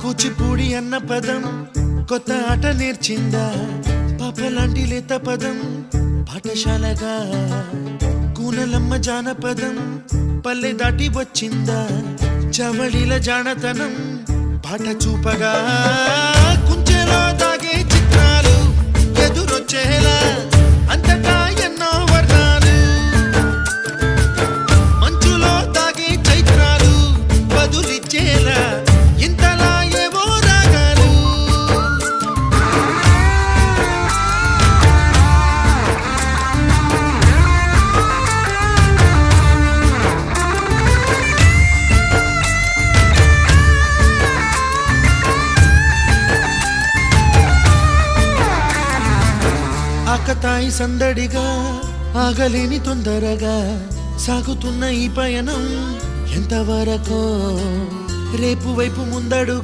కూచిపూడి అన్న పదం కొత్త ఆట నేర్చిందా పాపలాంటి లేత పదం పాఠశాలగా కూనలమ్మ జానపదం పల్లె దాటి వచ్చిందా చవళిల జానతనం పాట చూపగా కుంచెలో దాగే చిత్రాలు ఎదురొచ్చేలా అంతటా ఎన్నో వర్ణాలు మంచులో దాగే చైత్రాలు బదులిచ్చేలా ఇంతలా ఏవో రాగాలు ఆకతాయి సందడిగా ఆగలేని తొందరగా సాగుతున్న ఈ పయనం ఎంతవరకో రేపు వైపు ముందడు